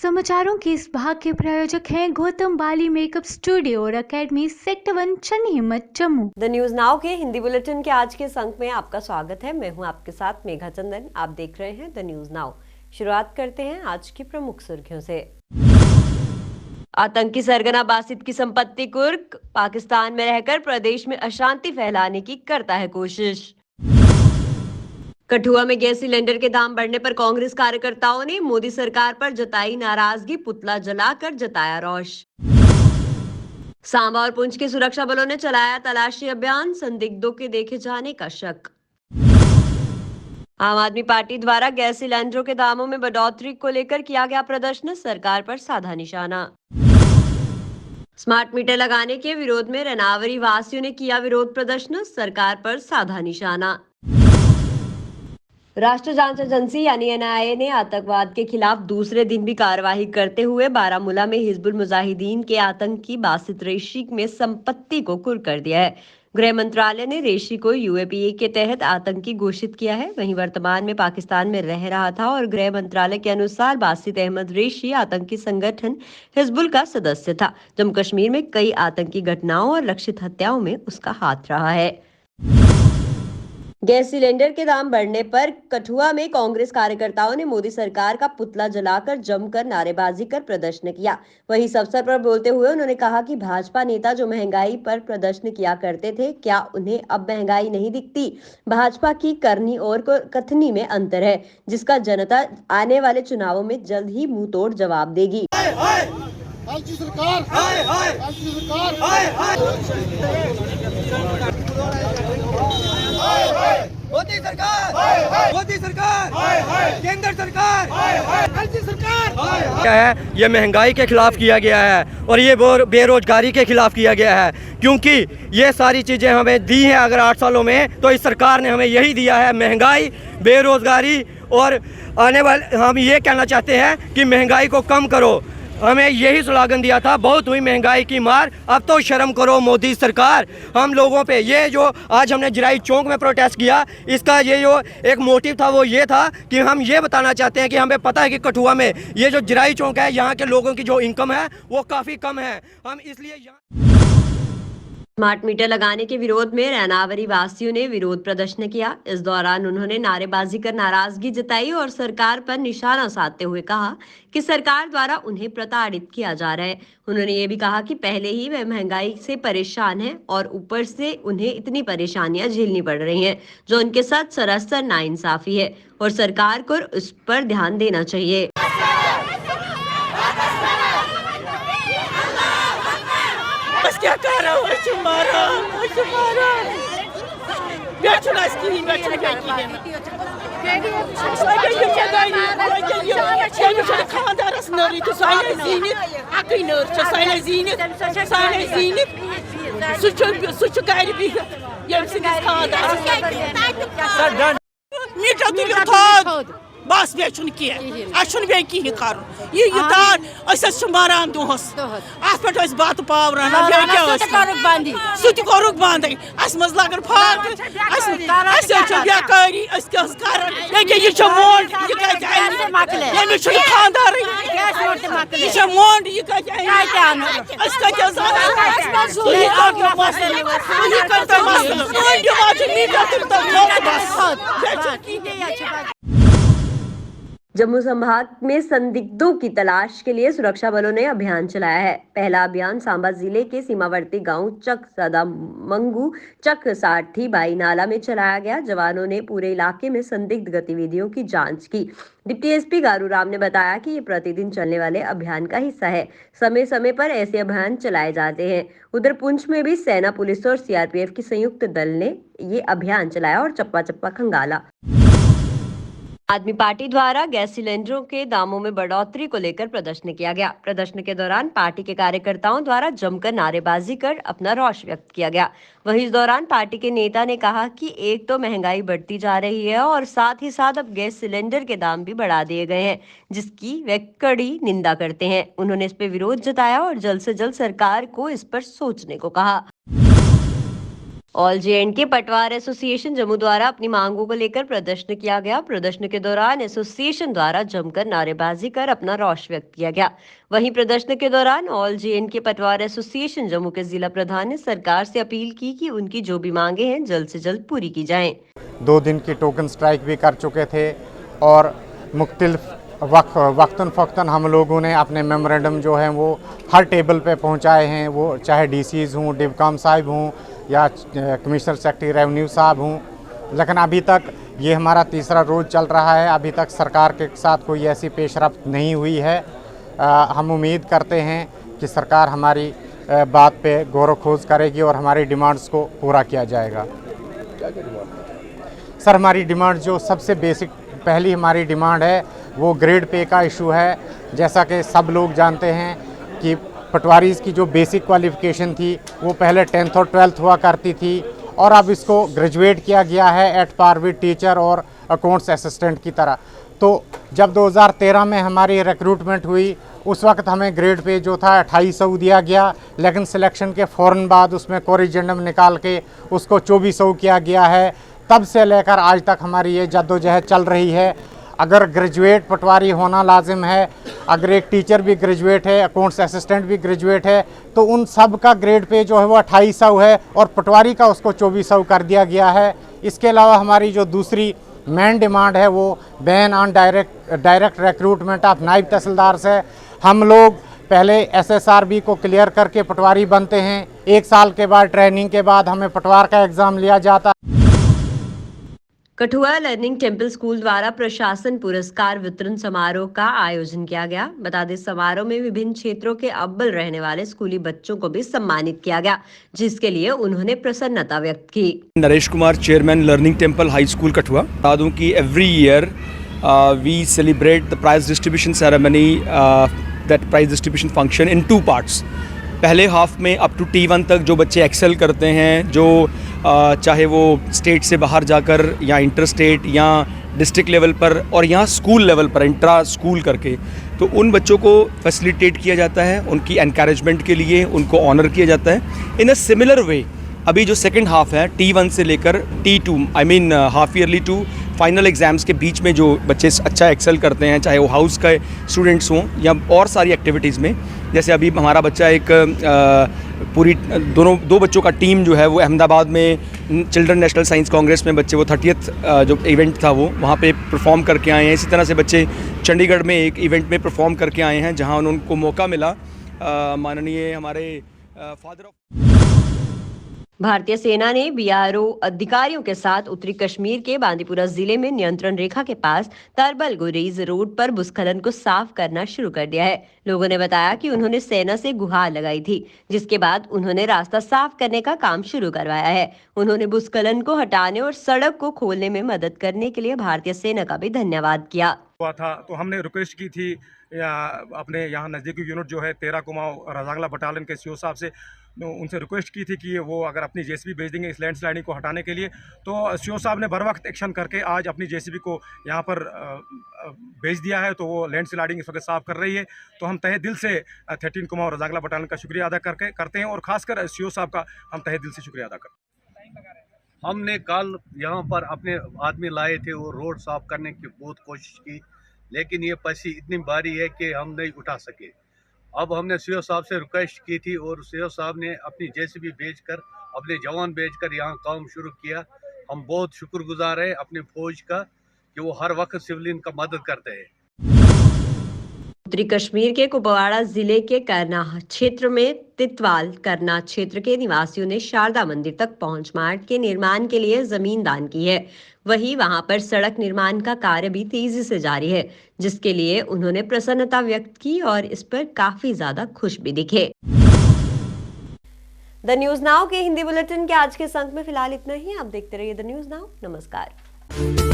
समाचारों के इस भाग के प्रायोजक हैं गौतम बाली मेकअप स्टूडियो और एकेडमी सेक्टर 1 चन्नी हिम्मत जम्मू। द न्यूज नाउ के हिंदी बुलेटिन के आज के इस अंक में आपका स्वागत है। मैं हूं आपके साथ मेघा चंदन। आप देख रहे हैं द न्यूज नाउ। शुरुआत करते हैं आज की प्रमुख सुर्खियों से। आतंकी सरगना बासित की संपत्ति कुर्क, पाकिस्तान में रहकर प्रदेश में अशांति फैलाने की करता है कोशिश। कठुआ में गैस सिलेंडर के दाम बढ़ने पर कांग्रेस कार्यकर्ताओं ने मोदी सरकार पर जताई नाराजगी, पुतला जलाकर जताया रोष। सांबा और पुंछ के सुरक्षा बलों ने चलाया तलाशी अभियान, संदिग्धों के देखे जाने का शक। आम आदमी पार्टी द्वारा गैस सिलेंडरों के दामों में बढ़ोतरी को लेकर किया गया प्रदर्शन, सरकार पर साधा निशाना। स्मार्ट मीटर लगाने के विरोध में रनावरी वासियों ने किया विरोध प्रदर्शन, सरकार पर साधा निशाना। राष्ट्रीय जांच एजेंसी यानी एनआईए ने आतंकवाद के खिलाफ दूसरे दिन भी कार्रवाई करते हुए बारामूला में हिजबुल मुजाहिदीन के आतंकी बासित रेशी में संपत्ति को कुर्क कर दिया है। गृह मंत्रालय ने रेशी को यूएपीए के तहत आतंकी घोषित किया है। वहीं वर्तमान में पाकिस्तान में रह रहा था और गृह मंत्रालय के अनुसार बासित अहमद रेशी आतंकी संगठन हिजबुल का सदस्य था। जम्मू कश्मीर में कई आतंकी घटनाओं और लक्षित हत्याओं में उसका हाथ रहा है। गैस सिलेंडर के दाम बढ़ने पर कठुआ में कांग्रेस कार्यकर्ताओं ने मोदी सरकार का पुतला जलाकर जमकर नारेबाजी कर प्रदर्शन किया। वहीं इस अवसर पर बोलते हुए उन्होंने कहा कि भाजपा नेता जो महंगाई पर प्रदर्शन किया करते थे, क्या उन्हें अब महंगाई नहीं दिखती? भाजपा की करनी और कथनी में अंतर है, जिसका जनता आने वाले चुनावों में जल्द ही मुंह तोड़ जवाब देगी। मोदी सरकार, मोदी सरकार, केंद्र सरकार, क्या है? ये महंगाई के खिलाफ किया गया है और ये बेरोजगारी के खिलाफ किया गया है, क्योंकि ये सारी चीजें हमें दी हैं। अगर 8 सालों में तो इस सरकार ने हमें यही दिया है, महंगाई, बेरोजगारी। और आने वाले हम ये कहना चाहते हैं कि महंगाई को कम करो। हमें यही स्लोगन दिया था, बहुत हुई महंगाई की मार, अब तो शर्म करो मोदी सरकार। हम लोगों पे ये जो आज हमने जिराई चौक में प्रोटेस्ट किया, इसका ये जो एक मोटिव था वो ये था कि हम ये बताना चाहते हैं कि हमें पता है कि कठुआ में ये जो जिराई चौक है, यहाँ के लोगों की जो इनकम है वो काफ़ी कम है। हम इसलिए स्मार्ट मीटर लगाने के विरोध में रैनावरी वासियों ने विरोध प्रदर्शन किया। इस दौरान उन्होंने नारेबाजी कर नाराजगी जताई और सरकार पर निशाना साधते हुए कहा कि सरकार द्वारा उन्हें प्रताड़ित किया जा रहा है। उन्होंने ये भी कहा कि पहले ही वे महंगाई से परेशान हैं और ऊपर से उन्हें इतनी परेशानियां झेलनी पड़ रही हैं, जो उनके साथ सरासर नाइंसाफी है और सरकार को उस पर ध्यान देना चाहिए। क्या कर रहा है? तुम्हारा बेचना इसकी खानदारस नरी तो साइने जीनित अकई नर छ साइने जीनित सुच गाड़ी भी यम सिंह खानदार मीटर दियो थोद बस बेचुन किया अछुन बे की कर ये युतार मारान दोहस अत पे बात पाव राना सह कोरुक बंद अस मज लगन फाक बेकारी ये मोड ये खानदार ये मोड ये जम्मू संभाग में संदिग्धों की तलाश के लिए सुरक्षा बलों ने अभियान चलाया है। पहला अभियान सांबा जिले के सीमावर्ती गांव चक सदा मंगू चक साठी बाई नाला में चलाया गया। जवानों ने पूरे इलाके में संदिग्ध गतिविधियों की जांच की। डिप्टी एसपी गारू राम ने बताया कि ये प्रतिदिन चलने वाले अभियान का हिस्सा है। समय समय पर ऐसे अभियान चलाए जाते हैं। उधर पुंछ में भी सेना, पुलिस और सीआरपीएफ की संयुक्त दल ने ये अभियान चलाया और चप्पा चप्पा खंगाला। आदमी पार्टी द्वारा गैस सिलेंडरों के दामों में बढ़ोतरी को लेकर प्रदर्शन किया गया। प्रदर्शन के दौरान पार्टी के कार्यकर्ताओं द्वारा जमकर नारेबाजी कर अपना रोष व्यक्त किया गया। वहीं इस दौरान पार्टी के नेता ने कहा कि एक तो महंगाई बढ़ती जा रही है और साथ ही साथ अब गैस सिलेंडर के दाम भी बढ़ा दिए गए हैं, जिसकी वे कड़ी निंदा करते हैं। उन्होंने इस पर विरोध जताया और जल्द से जल्द सरकार को इस पर सोचने को कहा। ऑल जे.एंड.के पटवार एसोसिएशन जम्मू द्वारा अपनी मांगों को लेकर प्रदर्शन किया गया। प्रदर्शन के दौरान एसोसिएशन द्वारा जमकर नारेबाजी कर अपना रोष व्यक्त किया गया। वहीं प्रदर्शन के दौरान ऑल जे.एंड.के पटवार एसोसिएशन जम्मू के जिला प्रधान ने सरकार से अपील की कि उनकी जो भी मांगे हैं जल्द से जल्द पूरी की जाएं। 2 दिन की टोकन स्ट्राइक भी कर चुके थे और मुख्तलिफ वक्तन फ़क्तन हम लोगों ने अपने मेमोरेंडम जो हैं वो हर टेबल पे पहुंचाए हैं, वो चाहे डीसीज़ हों, डिवकाम साहिब हों या कमिश्नर सेक्रेटरी रेवेन्यू साहब हों। लेकिन अभी तक ये हमारा तीसरा रोज़ चल रहा है, अभी तक सरकार के साथ कोई ऐसी पेशरफ्त नहीं हुई है। हम उम्मीद करते हैं कि सरकार हमारी बात पे गौर खोज करेगी और हमारी डिमांड्स को पूरा किया जाएगा। सर, हमारी डिमांड जो सबसे बेसिक पहली हमारी डिमांड है वो ग्रेड पे का इशू है। जैसा कि सब लोग जानते हैं कि पटवारीज़ की जो बेसिक क्वालिफ़िकेशन थी वो पहले 10th और 12th हुआ करती थी और अब इसको ग्रेजुएट किया गया है एट पार विद टीचर और अकाउंट्स असिस्टेंट की तरह। तो जब 2013 में हमारी रिक्रूटमेंट हुई उस वक्त हमें ग्रेड पे जो था 2800 दिया गया, लेकिन सिलेक्शन के फ़ौरन बाद उसमें कोरिजेंडम निकाल के उसको 2400 किया गया है। तब से लेकर आज तक हमारी ये जद्दोजहद चल रही है। अगर ग्रेजुएट पटवारी होना लाजिम है, अगर एक टीचर भी ग्रेजुएट है, अकाउंट्स असिस्टेंट भी ग्रेजुएट है, तो उन सब का ग्रेड पे जो है वो 2800 है और पटवारी का उसको 2400 कर दिया गया है। इसके अलावा हमारी जो दूसरी मेन डिमांड है वो ban on direct recruitment of नायब तहसीलदार से। हम लोग पहले SSRB को क्लियर करके पटवारी बनते हैं, 1 साल के बाद ट्रेनिंग के बाद हमें पटवार का एग्ज़ाम लिया जाता। कठुआ लर्निंग टेम्पल स्कूल द्वारा प्रशासन पुरस्कार वितरण समारोह का आयोजन किया गया। बता दें, समारोह में विभिन्न क्षेत्रों के अव्वल रहने वाले स्कूली बच्चों को भी सम्मानित किया गया, जिसके लिए उन्होंने प्रसन्नता व्यक्त की। Naresh Kumar, chairman learning temple high school Kathua. बता दूं कि every year we celebrate the prize distribution ceremony, that prize distribution function in 2 parts. पहले हाफ में अप टू T1 तक जो बच्चे एक्सेल करते हैं, जो चाहे वो स्टेट से बाहर जाकर या इंटर स्टेट या डिस्ट्रिक्ट लेवल पर और यहाँ स्कूल लेवल पर इंट्रा स्कूल करके, तो उन बच्चों को फैसिलिटेट किया जाता है, उनकी एनकरेजमेंट के लिए उनको ऑनर किया जाता है। इन अ सिमिलर वे अभी जो सेकंड हाफ है T1 से लेकर T2 I mean half yearly to final exams के बीच में जो बच्चे अच्छा एक्सेल करते हैं, चाहे वो हाउस का स्टूडेंट्स हों या और सारी एक्टिविटीज़ में, जैसे अभी हमारा बच्चा एक पूरी 2 बच्चों का टीम जो है वो अहमदाबाद में चिल्ड्रन नेशनल साइंस कांग्रेस में बच्चे वो 30th जो इवेंट था वो वहाँ पे परफॉर्म करके आए हैं। इसी तरह से बच्चे चंडीगढ़ में एक इवेंट में परफॉर्म करके आए हैं जहाँ उनको मौका मिला माननीय हमारे फादर ऑफ भारतीय सेना ने BRO अधिकारियों के साथ उत्तरी कश्मीर के बांदीपुरा जिले में नियंत्रण रेखा के पास तरबल गुरेज रोड पर भूस्खलन को साफ करना शुरू कर दिया है। लोगों ने बताया कि उन्होंने सेना से गुहार लगाई थी, जिसके बाद उन्होंने रास्ता साफ करने का काम शुरू करवाया है। उन्होंने भूस्खलन को हटाने और सड़क को खोलने में मदद करने के लिए भारतीय सेना का भी धन्यवाद किया। हुआ था तो हमने रिक्वेस्ट की थी अपने यहाँ नज़दीकी यूनिट जो है 13 कुमाऊं रजांगला बटालियन के CO साहब से, उनसे रिक्वेस्ट की थी कि वो अगर अपनी JCB भेज देंगे इस लैंडस्लाइडिंग को हटाने के लिए। तो CO साहब ने बर वक्त एक्शन करके आज अपनी JCB को यहाँ पर भेज दिया है, तो वो लैंडस्लाइडिंग इस वक्त साफ कर रही है। तो हम तहे दिल से 13 कुमाऊं रजांगला बटालियन का शुक्रिया अदा करते हैं और ख़ासकर CO साहब का हम तहे दिल से शुक्रिया अदा करते हैं। हमने कल यहाँ पर अपने आदमी लाए थे और रोड साफ करने की बहुत कोशिश की, लेकिन ये पसी इतनी भारी है कि हम नहीं उठा सके। अब हमने CO साहब से रिक्वेस्ट की थी और CO साहब ने अपनी JCB भेजकर, अपने जवान भेजकर यहाँ काम शुरू किया। हम बहुत शुक्रगुजार हैं अपने फौज का कि वो हर वक्त सिविलियन का मदद करते हैं। उत्तरी कश्मीर के कुपवाड़ा जिले के करना क्षेत्र में तितवाल करना क्षेत्र के निवासियों ने शारदा मंदिर तक पहुंच मार्ग के निर्माण के लिए जमीन दान की है। वहीं वहां पर सड़क निर्माण का कार्य भी तेजी से जारी है, जिसके लिए उन्होंने प्रसन्नता व्यक्त की और इस पर काफी ज्यादा खुश भी दिखे। द न्यूज नाउ के हिंदी बुलेटिन के आज के अंक में फिलहाल इतना ही। आप देखते रहिए द न्यूज नाउ। नमस्कार।